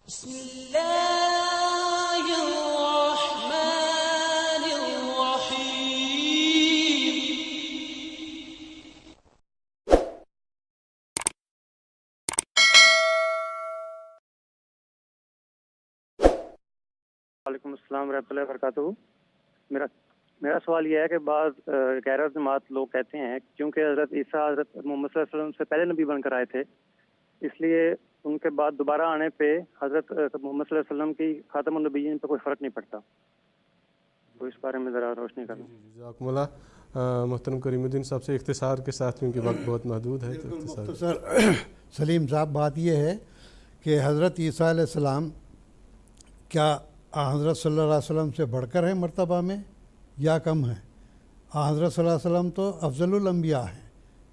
بسم اللہ الرحمن الرحیم۔ وعلیکم السلام ورحمۃ اللہ وبرکاتہ۔ میرا سوال یہ ہے کہ بعض غیر جماعت لوگ کہتے ہیں کیونکہ حضرت عیسیٰ حضرت محمد صلی اللہ علیہ وسلم سے پہلے نبی بن کر آئے تھے، اس لیے ان کے بعد دوبارہ آنے پہ حضرت محمد صلی اللہ علیہ وسلم کی خاتم النبیین پہ کوئی فرق نہیں پڑتا، تو اس بارے میں ذرا روشنی کریں۔ جزاکم اللہ۔ محترم کریم الدین صاحب سے اختصار کے ساتھ، کیونکہ وقت بہت محدود ہے، تو مختصر سلیم صاحب بات یہ ہے کہ حضرت عیسیٰ علیہ السلام کیا حضرت صلی اللہ علیہ وسلم سے بڑھ کر ہیں مرتبہ میں یا کم ہیں؟ حضرت صلی اللہ علیہ وسلم تو افضل الانبیاء ہیں،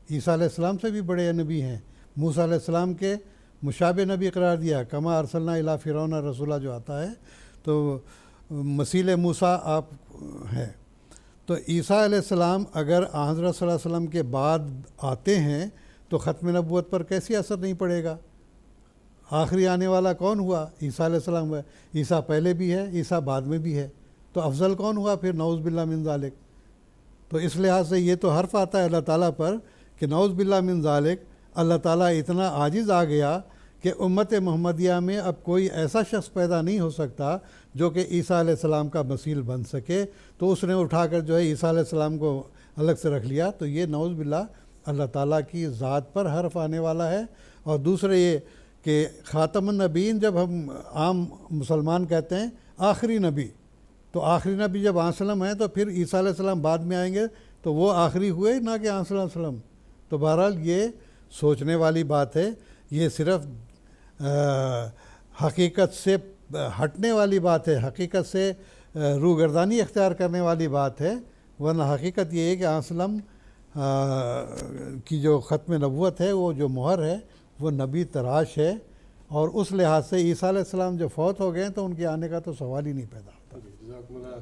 عیسیٰ علیہ السلام سے بھی بڑے نبی ہیں، موسیٰ علیہ السلام کے مشابہ نبی قرار دیا، کما ارسلنا الی فرعون رسولہ جو آتا ہے، تو مثیل موسیٰ آپ ہیں۔ تو عیسیٰ علیہ السلام اگر حضرت صلی اللہ علیہ وسلم کے بعد آتے ہیں تو ختم نبوت پر کیسے اثر نہیں پڑے گا؟ آخری آنے والا کون ہوا؟ عیسیٰ علیہ السلام ہوا۔ عیسیٰ پہلے بھی ہے، عیسیٰ بعد میں بھی ہے، تو افضل کون ہوا پھر؟ نعوذ باللہ من ذالک۔ تو اس لحاظ سے یہ تو حرف آتا ہے اللہ تعالیٰ پر کہ نعوذ باللہ من ذالک، اللہ تعالیٰ اتنا عاجز آ گیا کہ امت محمدیہ میں اب کوئی ایسا شخص پیدا نہیں ہو سکتا جو کہ عیسیٰ علیہ السلام کا مثیل بن سکے، تو اس نے اٹھا کر جو ہے عیسیٰ علیہ السلام کو الگ سے رکھ لیا۔ تو یہ نعوذ باللہ اللہ تعالیٰ کی ذات پر حرف آنے والا ہے۔ اور دوسرے یہ کہ خاتم النبیین جب ہم عام مسلمان کہتے ہیں آخری نبی، تو آخری نبی جب وسلم ہیں تو پھر عیسیٰ علیہ السلام بعد میں آئیں گے، تو وہ آخری ہوئے نہ کہ صلی اللہ علیہ وسلم۔ تو بہرحال یہ سوچنے والی بات ہے، یہ صرف حقیقت سے ہٹنے والی بات ہے، حقیقت سے روگردانی اختیار کرنے والی بات ہے، ورنہ حقیقت یہ ہے کہ وسلم کی جو ختم نبوت ہے، وہ جو مہر ہے وہ نبی تراش ہے، اور اس لحاظ سے عیسیٰ علیہ السلام جو فوت ہو گئے ہیں تو ان کے آنے کا تو سوال ہی نہیں پیدا ہوتا۔